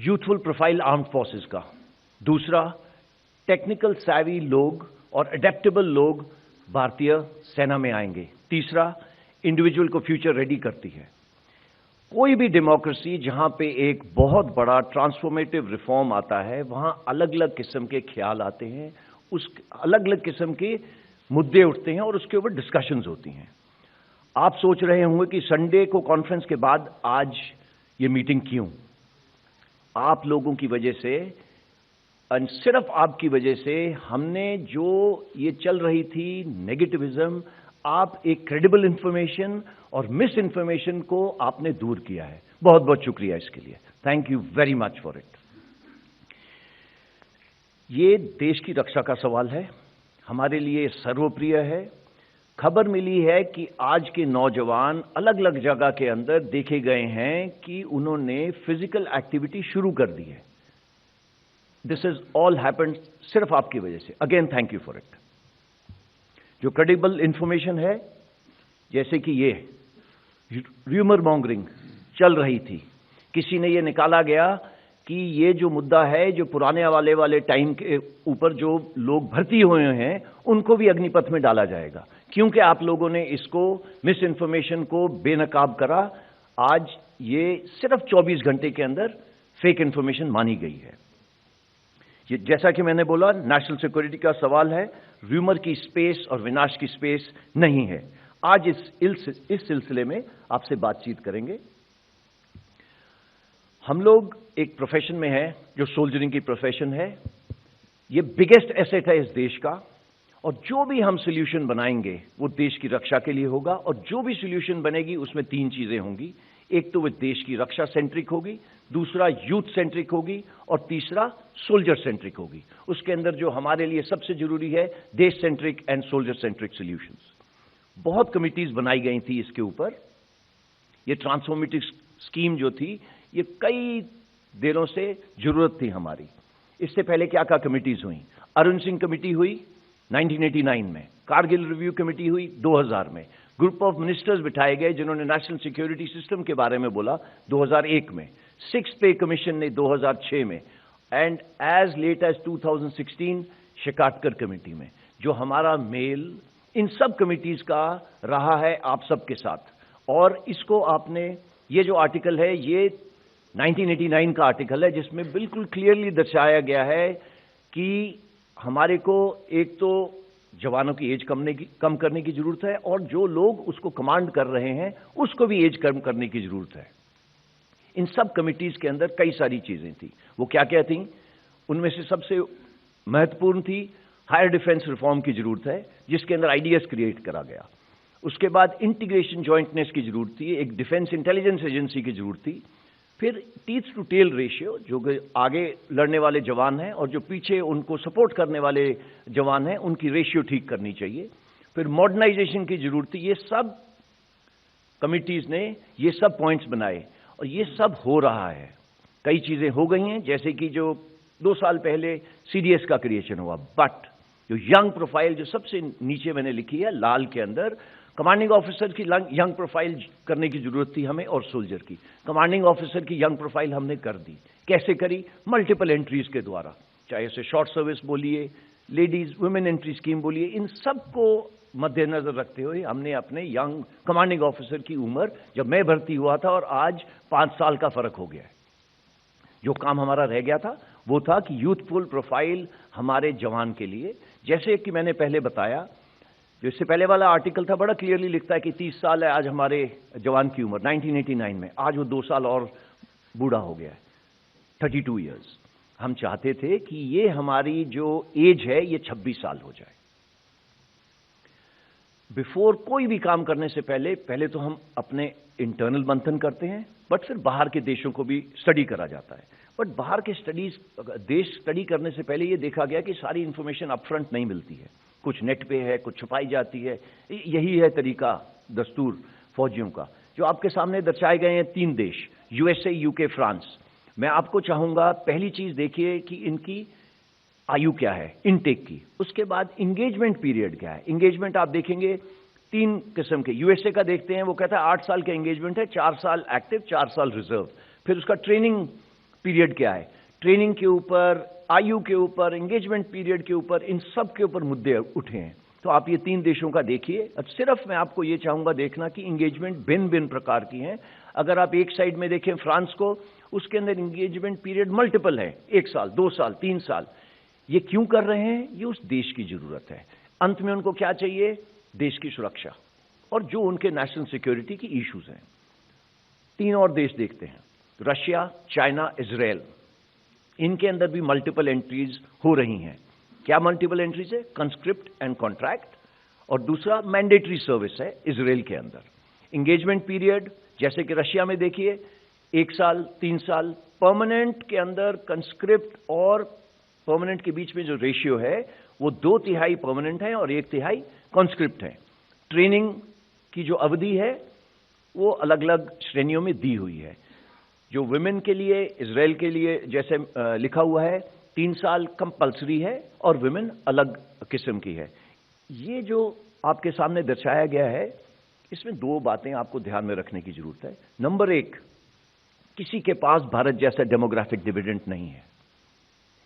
Youthful profile armed forces का। दूसरा, technical savvy लोग और अडेप्टेबल लोग भारतीय सेना में आएंगे। तीसरा, इंडिविजुअल को फ्यूचर रेडी करती है। कोई भी डेमोक्रेसी जहां पे एक बहुत बड़ा ट्रांसफॉर्मेटिव रिफॉर्म आता है, वहां अलग अलग किस्म के ख्याल आते हैं, उस अलग अलग किस्म के मुद्दे उठते हैं और उसके ऊपर डिस्कशंस होती हैं। आप सोच रहे होंगे कि संडे को कॉन्फ्रेंस के बाद आज ये मीटिंग क्यों? आप लोगों की वजह से, सिर्फ आपकी वजह से हमने जो ये चल रही थी नेगेटिविज्म, आप एक क्रेडिबल इंफॉर्मेशन और मिस इंफॉर्मेशन को आपने दूर किया है। बहुत बहुत शुक्रिया इसके लिए। Thank you very much for it. ये देश की रक्षा का सवाल है, हमारे लिए सर्वप्रिय है। खबर मिली है कि आज के नौजवान अलग अलग जगह के अंदर देखे गए हैं कि उन्होंने फिजिकल एक्टिविटी शुरू कर दी है। दिस इज ऑल हैपेंड सिर्फ आपकी वजह से। Again thank you for it. जो क्रेडिबल इंफॉर्मेशन है, जैसे कि ये र्यूमर मॉन्गरिंग चल रही थी, किसी ने ये निकाला गया कि ये जो मुद्दा है, जो पुराने वाले टाइम के ऊपर जो लोग भर्ती हुए हैं उनको भी अग्निपथ में डाला जाएगा, क्योंकि आप लोगों ने इसको मिस इन्फॉर्मेशन को बेनकाब करा। आज ये सिर्फ 24 घंटे के अंदर फेक इंफॉर्मेशन मानी गई है। ये जैसा कि मैंने बोला, नेशनल सिक्योरिटी का सवाल है, र्यूमर की स्पेस और विनाश की स्पेस नहीं है। आज इस सिलसिले में आपसे बातचीत करेंगे। हम लोग एक प्रोफेशन में हैं जो सोल्जरिंग की प्रोफेशन है। ये बिगेस्ट एसेट है इस देश का, और जो भी हम सोल्यूशन बनाएंगे वो देश की रक्षा के लिए होगा। और जो भी सोल्यूशन बनेगी उसमें 3 चीजें होंगी। एक तो वो देश की रक्षा सेंट्रिक होगी, दूसरा यूथ सेंट्रिक होगी, और तीसरा सोल्जर सेंट्रिक होगी। उसके अंदर जो हमारे लिए सबसे जरूरी है, देश centric and soldier centric solutions. बहुत कमिटीज बनाई गई थी इसके ऊपर। ये ट्रांसफॉर्मेटिव स्कीम जो थी, ये कई देरों से जरूरत थी हमारी। इससे पहले क्या क्या कमिटीज हुई? अरुण सिंह कमेटी हुई 1989 में, कारगिल रिव्यू कमेटी हुई 2000 में, ग्रुप ऑफ मिनिस्टर्स बिठाए गए जिन्होंने नेशनल सिक्योरिटी सिस्टम के बारे में बोला 2001 में, 6 पे कमीशन ने 2006 में, and as late as 2016 Shekatkar committee में। जो हमारा मेल इन सब कमिटीज का रहा है आप सबके साथ। और इसको आपने, ये जो आर्टिकल है ये 1989 का आर्टिकल है, जिसमें बिल्कुल क्लियरली दर्शाया गया है कि हमारे को एक तो जवानों की एज कम करने की जरूरत है, और जो लोग उसको कमांड कर रहे हैं उसको भी एज कम करने की जरूरत है। इन सब कमिटीज के अंदर कई सारी चीजें थी। वो क्या क्या थी? उनमें से सबसे महत्वपूर्ण थी हायर डिफेंस रिफॉर्म की जरूरत है, जिसके अंदर आईडीएस क्रिएट करा गया। उसके बाद इंटीग्रेशन जॉइंटनेस की जरूरत थी, एक डिफेंस इंटेलिजेंस एजेंसी की जरूरत थी। फिर टीथ टू टेल रेशियो, जो आगे लड़ने वाले जवान हैं और जो पीछे उनको सपोर्ट करने वाले जवान हैं, उनकी रेशियो ठीक करनी चाहिए। फिर मॉडर्नाइजेशन की जरूरत थी। ये सब कमिटीज ने ये सब पॉइंट्स बनाए, और ये सब हो रहा है। कई चीजें हो गई हैं, जैसे कि जो 2 साल पहले सीडीएस का क्रिएशन हुआ, बट जो यंग प्रोफाइल जो सबसे नीचे मैंने लिखी है लाल के अंदर, कमांडिंग ऑफिसर की यंग प्रोफाइल करने की जरूरत थी हमें, और सोल्जर की। कमांडिंग ऑफिसर की यंग प्रोफाइल हमने कर दी। कैसे करी? मल्टीपल एंट्रीज के द्वारा, चाहे उसे शॉर्ट सर्विस बोलिए, लेडीज वुमेन एंट्री स्कीम बोलिए, इन सबको मद्देनजर रखते हुए हमने अपने यंग कमांडिंग ऑफिसर की उम्र, जब मैं भर्ती हुआ था और आज 5 साल का फर्क हो गया है। जो काम हमारा रह गया था वो था कि यूथफुल प्रोफाइल हमारे जवान के लिए, जैसे कि मैंने पहले बताया, जो इससे पहले वाला आर्टिकल था बड़ा क्लियरली लिखता है कि 30 साल है आज हमारे जवान की उम्र 1989 में, आज वो 2 साल और बूढ़ा हो गया है, 32 ईयर्स। हम चाहते थे कि ये हमारी जो एज है ये 26 साल हो जाए। बिफोर कोई भी काम करने से पहले तो हम अपने इंटरनल मंथन करते हैं, बट फिर बाहर के देशों को भी स्टडी करा जाता है। बट बाहर के देश स्टडी करने से पहले ये देखा गया कि सारी इंफॉर्मेशन अपफ्रंट नहीं मिलती है, कुछ नेट पे है, कुछ छुपाई जाती है। यही है तरीका, दस्तूर फौजियों का। जो आपके सामने दर्शाए गए हैं 3 देश, यूएसए, यूके, फ्रांस। मैं आपको चाहूंगा पहली चीज देखिए कि इनकी आयु क्या है इनटेक की, उसके बाद इंगेजमेंट पीरियड क्या है। इंगेजमेंट आप देखेंगे 3 किस्म के। यूएसए का देखते हैं, वो कहता है 8 साल का एंगेजमेंट है, 4 साल एक्टिव, 4 साल रिजर्व। फिर उसका ट्रेनिंग पीरियड क्या है, ट्रेनिंग के ऊपर, आयु के ऊपर, एंगेजमेंट पीरियड के ऊपर, इन सब के ऊपर मुद्दे उठे हैं। तो आप ये 3 देशों का देखिए। सिर्फ मैं आपको ये चाहूंगा देखना कि एंगेजमेंट भिन्न भिन्न प्रकार की हैं। अगर आप एक साइड में देखें फ्रांस को, उसके अंदर एंगेजमेंट पीरियड मल्टीपल है, 1 साल, 2 साल, 3 साल। ये क्यों कर रहे हैं? ये उस देश की जरूरत है। अंत में उनको क्या चाहिए? देश की सुरक्षा और जो उनके नेशनल सिक्योरिटी की इश्यूज हैं। 3 और देश देखते हैं, रशिया, चाइना, इजराइल। इनके अंदर भी मल्टीपल एंट्रीज हो रही हैं। क्या मल्टीपल एंट्रीज है? कंस्क्रिप्ट एंड कॉन्ट्रैक्ट, और दूसरा मैंडेटरी सर्विस है इजराइल के अंदर। एंगेजमेंट पीरियड जैसे कि रशिया में देखिए 1 साल, 3 साल, परमानेंट के अंदर कंस्क्रिप्ट और परमानेंट के बीच में जो रेशियो है वो 2/3 परमानेंट है और 1/3 कंस्क्रिप्ट है। ट्रेनिंग की जो अवधि है वो अलग अलग श्रेणियों में दी हुई है। जो वुमेन के लिए, इजराइल के लिए जैसे लिखा हुआ है 3 साल कंपल्सरी है और वुमेन अलग किस्म की है। ये जो आपके सामने दर्शाया गया है, इसमें 2 बातें आपको ध्यान में रखने की जरूरत है। नंबर 1, किसी के पास भारत जैसा डेमोग्राफिक डिविडेंड नहीं है।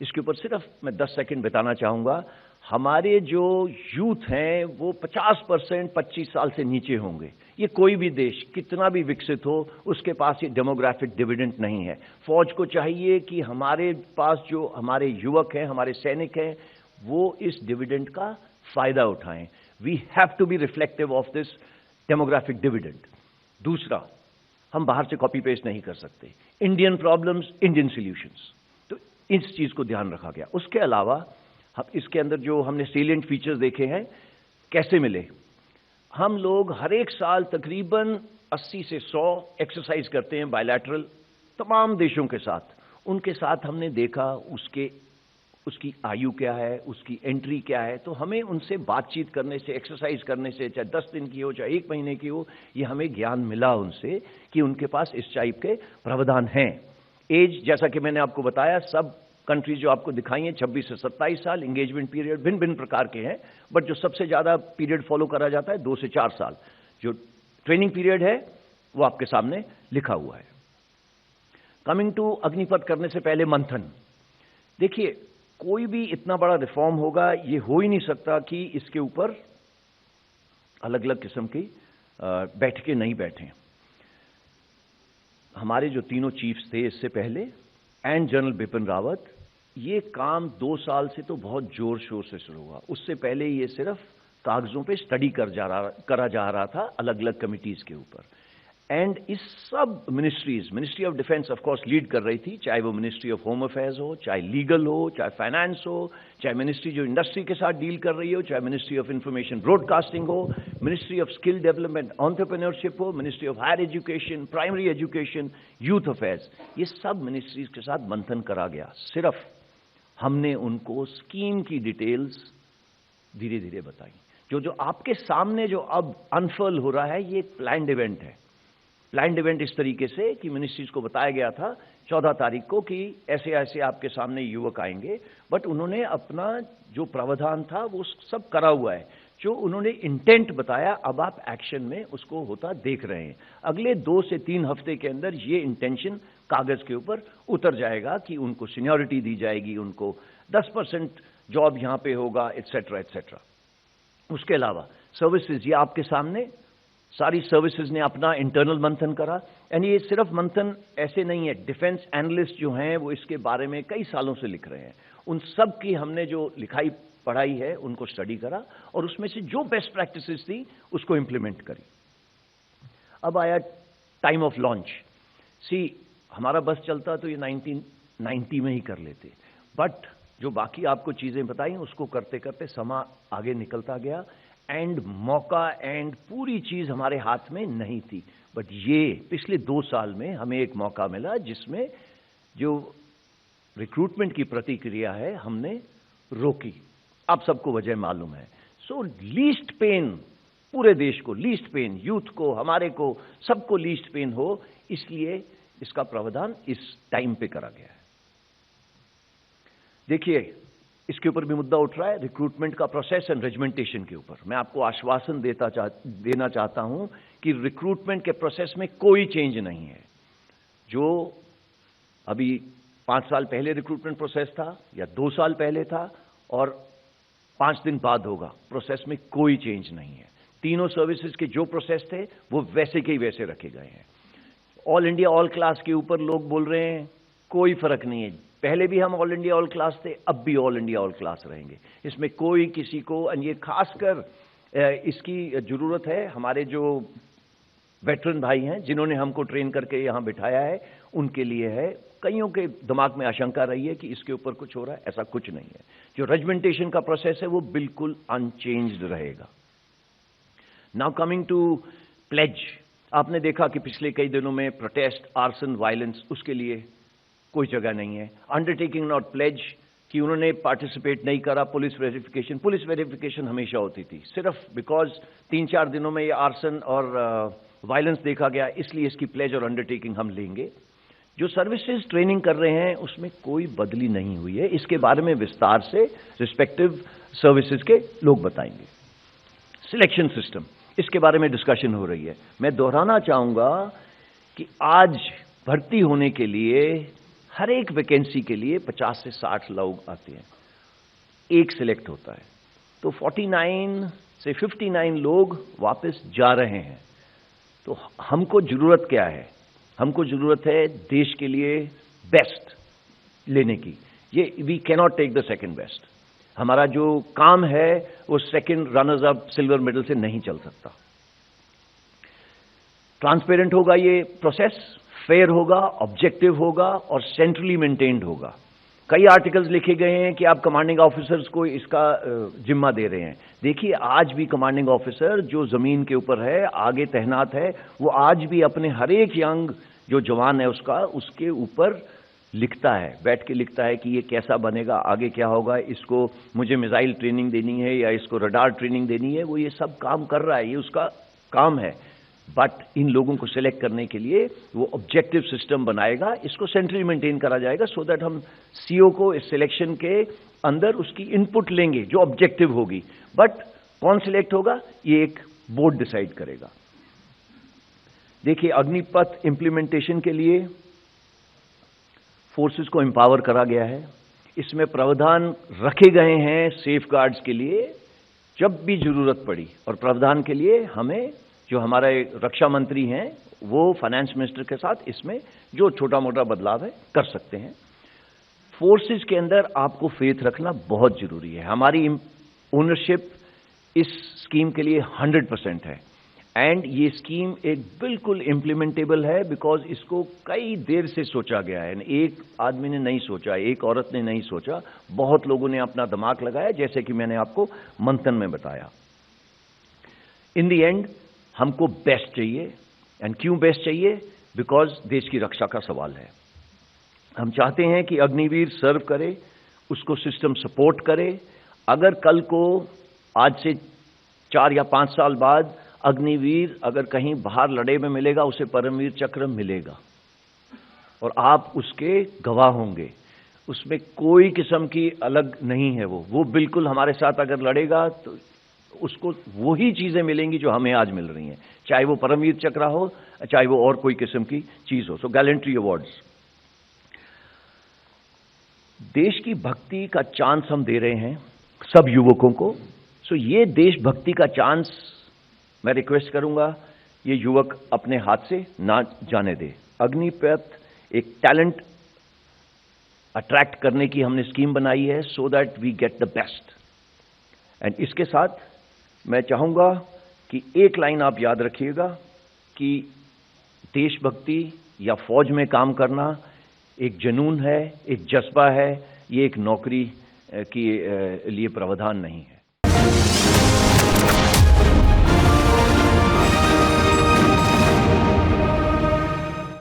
इसके ऊपर सिर्फ मैं 10 सेकंड बिताना चाहूंगा। हमारे जो यूथ हैं वो 50% 25 साल से नीचे होंगे। ये कोई भी देश कितना भी विकसित हो, उसके पास ये डेमोग्राफिक डिविडेंड नहीं है। फौज को चाहिए कि हमारे पास जो हमारे युवक हैं, हमारे सैनिक हैं, वो इस डिविडेंड का फायदा उठाएं। We have to be reflective of this demographic dividend. दूसरा, हम बाहर से कॉपी पेस्ट नहीं कर सकते। इंडियन प्रॉब्लम्स, इंडियन सॉल्यूशंस, तो इस चीज को ध्यान रखा गया। उसके अलावा हम इसके अंदर जो हमने सेलिएंट फीचर्स देखे हैं, कैसे मिले। हम लोग हर एक साल तकरीबन 80 से 100 एक्सरसाइज करते हैं बायलैटरल तमाम देशों के साथ। उनके साथ हमने देखा उसकी आयु क्या है, उसकी एंट्री क्या है। तो हमें उनसे बातचीत करने से, एक्सरसाइज करने से, चाहे 10 दिन की हो, चाहे 1 महीने की हो, ये हमें ज्ञान मिला उनसे कि उनके पास इस टाइप के प्रावधान हैं। एज जैसा कि मैंने आपको बताया, सब कंट्रीज जो आपको दिखाई हैं 26 से 27 साल। एंगेजमेंट पीरियड भिन्न भिन्न प्रकार के हैं, बट जो सबसे ज्यादा पीरियड फॉलो करा जाता है 2 से 4 साल। जो ट्रेनिंग पीरियड है वो आपके सामने लिखा हुआ है। कमिंग टू अग्निपथ करने से पहले मंथन। देखिए, कोई भी इतना बड़ा रिफॉर्म होगा, ये हो ही नहीं सकता कि इसके ऊपर अलग अलग किस्म की बैठकें नहीं बैठें। हमारे जो तीनों चीफ्स थे इससे पहले एंड जनरल बिपिन रावत, ये काम 2 साल से तो बहुत जोर शोर से शुरू हुआ। उससे पहले ये सिर्फ कागजों पे स्टडी करा जा रहा था अलग अलग कमिटीज के ऊपर। एंड इस सब ministry of defence of course lead कर रही थी, चाहे वो मिनिस्ट्री ऑफ होम अफेयर्स हो, चाहे लीगल हो, चाहे फाइनेंस हो, चाहे मिनिस्ट्री जो इंडस्ट्री के साथ डील कर रही हो, चाहे मिनिस्ट्री ऑफ इंफॉर्मेशन ब्रॉडकास्टिंग हो, ministry of skill development entrepreneurship हो, ministry of higher education, primary education, youth affairs, ये सब मिनिस्ट्रीज के साथ मंथन करा गया। सिर्फ हमने उनको स्कीम की डिटेल्स धीरे धीरे बताई। जो आपके सामने जो अब अनफर्ल हो रहा है, ये एक प्लान्ड इवेंट है। प्लान्ड इवेंट इस तरीके से कि मिनिस्ट्रीज को बताया गया था 14 तारीख को कि ऐसे ऐसे आपके सामने युवक आएंगे, बट उन्होंने अपना जो प्रावधान था वो सब करा हुआ है। जो उन्होंने इंटेंट बताया, अब आप एक्शन में उसको होता देख रहे हैं। अगले 2 से 3 हफ्ते के अंदर ये इंटेंशन कागज के ऊपर उतर जाएगा कि उनको सीनियरिटी दी जाएगी, उनको 10% जॉब यहां पे होगा, एटसेट्रा एटसेट्रा। उसके अलावा सर्विसेज, ये आपके सामने सारी सर्विसेज ने अपना इंटरनल मंथन करा। एंड ये सिर्फ मंथन ऐसे नहीं है, डिफेंस एनालिस्ट जो हैं वो इसके बारे में कई सालों से लिख रहे हैं। उन सब की हमने जो लिखाई पढ़ाई है उनको स्टडी करा और उसमें से जो बेस्ट प्रैक्टिसेस थी उसको इंप्लीमेंट करी। अब आया टाइम ऑफ लॉन्च। हमारा बस चलता तो ये 1990 में ही कर लेते, बट जो बाकी आपको चीजें बताई उसको करते करते समय आगे निकलता गया एंड मौका एंड पूरी चीज हमारे हाथ में नहीं थी। बट ये पिछले 2 साल में हमें एक मौका मिला जिसमें जो रिक्रूटमेंट की प्रतिक्रिया है हमने रोकी। आप सबको वजह मालूम है। सो लीस्ट पेन पूरे देश को, लीस्ट पेन यूथ को, हमारे को, सबको लीस्ट पेन हो, इसलिए इसका प्रावधान इस टाइम पे करा गया है। देखिए, इसके ऊपर भी मुद्दा उठ रहा है रिक्रूटमेंट का प्रोसेस एंड रेजिमेंटेशन के ऊपर। मैं आपको आश्वासन देना चाहता हूं कि रिक्रूटमेंट के प्रोसेस में कोई चेंज नहीं है। जो अभी 5 साल पहले रिक्रूटमेंट प्रोसेस था या 2 साल पहले था और 5 दिन बाद होगा, प्रोसेस में कोई चेंज नहीं है। तीनों सर्विसेज के जो प्रोसेस थे वो वैसे के ही वैसे रखे गए हैं। ऑल इंडिया ऑल क्लास के ऊपर लोग बोल रहे हैं कोई फर्क नहीं है, पहले भी हम ऑल इंडिया ऑल क्लास थे, अब भी ऑल इंडिया ऑल क्लास रहेंगे, इसमें कोई किसी को, ये खासकर इसकी जरूरत है हमारे जो वेटरन भाई हैं जिन्होंने हमको ट्रेन करके यहां बिठाया है, उनके लिए है। कईयों के दिमाग में आशंका रही है कि इसके ऊपर कुछ हो रहा है, ऐसा कुछ नहीं है। जो रेजिमेंटेशन का प्रोसेस है वो बिल्कुल अनचेंज्ड रहेगा। नाउ कमिंग टू प्लेज, आपने देखा कि पिछले कई दिनों में प्रोटेस्ट, आर्सन, वायलेंस, उसके लिए कोई जगह नहीं है। अंडरटेकिंग नॉट प्लेज कि उन्होंने पार्टिसिपेट नहीं करा, पुलिस वेरिफिकेशन हमेशा होती थी, सिर्फ बिकॉज 3-4 दिनों में ये आर्सन और वायलेंस देखा गया, इसलिए इसकी प्लेज और अंडरटेकिंग हम लेंगे। जो सर्विसेज ट्रेनिंग कर रहे हैं उसमें कोई बदली नहीं हुई है, इसके बारे में विस्तार से रिस्पेक्टिव सर्विसेज के लोग बताएंगे। सिलेक्शन सिस्टम, इसके बारे में डिस्कशन हो रही है। मैं दोहराना चाहूंगा कि आज भर्ती होने के लिए हर एक वैकेंसी के लिए 50 से 60 लोग आते हैं, एक सिलेक्ट होता है, तो 49 से 59 लोग वापस जा रहे हैं। तो हमको जरूरत क्या है? हमको जरूरत है देश के लिए बेस्ट लेने की। ये we cannot take the second best. हमारा जो काम है वो second runners up silver medal से नहीं चल सकता। ट्रांसपेरेंट होगा ये प्रोसेस, फेयर होगा, ऑब्जेक्टिव होगा और सेंट्रली मेंटेन्ड होगा। कई आर्टिकल्स लिखे गए हैं कि आप कमांडिंग ऑफिसर्स को इसका जिम्मा दे रहे हैं। देखिए, आज भी कमांडिंग ऑफिसर जो जमीन के ऊपर है, आगे तैनात है, वो आज भी अपने हर एक यंग जो जवान है उसके ऊपर लिखता है, बैठ के लिखता है कि ये कैसा बनेगा, आगे क्या होगा, इसको मुझे मिसाइल ट्रेनिंग देनी है या इसको रडार ट्रेनिंग देनी है। वो ये सब काम कर रहा है, ये उसका काम है। बट इन लोगों को सिलेक्ट करने के लिए वो ऑब्जेक्टिव सिस्टम बनाएगा, इसको सेंट्रली मेंटेन करा जाएगा, सो दैट हम सीओ को इस सिलेक्शन के अंदर उसकी इनपुट लेंगे जो ऑब्जेक्टिव होगी। बट कौन सिलेक्ट होगा ये एक बोर्ड डिसाइड करेगा। देखिए, अग्निपथ इंप्लीमेंटेशन के लिए फोर्सेस को एम्पावर करा गया है। इसमें प्रावधान रखे गए हैं सेफ गार्ड्स के लिए जब भी जरूरत पड़ी, और प्रावधान के लिए हमें जो हमारे रक्षा मंत्री हैं वो फाइनेंस मिनिस्टर के साथ इसमें जो छोटा मोटा बदलाव है कर सकते हैं। फोर्सेस के अंदर आपको फेथ रखना बहुत जरूरी है। हमारी ओनरशिप इस स्कीम के लिए 100% है, एंड ये स्कीम एक बिल्कुल इम्प्लीमेंटेबल है, बिकॉज इसको कई देर से सोचा गया है। एक आदमी ने नहीं सोचा, एक औरत ने नहीं सोचा, बहुत लोगों ने अपना दिमाग लगाया, जैसे कि मैंने आपको मंथन में बताया। इन द एंड हमको बेस्ट चाहिए, एंड क्यों बेस्ट चाहिए? बिकॉज देश की रक्षा का सवाल है। हम चाहते हैं कि अग्निवीर सर्व करे, उसको सिस्टम सपोर्ट करे। अगर कल को आज से 4 या 5 साल बाद अग्निवीर अगर कहीं बाहर लड़े में मिलेगा, उसे परमवीर चक्र मिलेगा और आप उसके गवाह होंगे। उसमें कोई किस्म की अलग नहीं है। वो बिल्कुल हमारे साथ अगर लड़ेगा तो उसको वही चीजें मिलेंगी जो हमें आज मिल रही हैं, चाहे वो परमवीर चक्र हो, चाहे वो और कोई किस्म की चीज हो। सो गैलेंट्री अवार्ड्स, देश की भक्ति का चांस हम दे रहे हैं सब युवकों को। सो ये देशभक्ति का चांस मैं रिक्वेस्ट करूंगा ये युवक अपने हाथ से ना जाने दे। अग्निपथ एक टैलेंट अट्रैक्ट करने की हमने स्कीम बनाई है, so that we get the best. And इसके साथ मैं चाहूंगा कि एक लाइन आप याद रखिएगा कि देशभक्ति या फौज में काम करना एक जुनून है, एक जज्बा है, ये एक नौकरी के लिए प्रावधान नहीं है।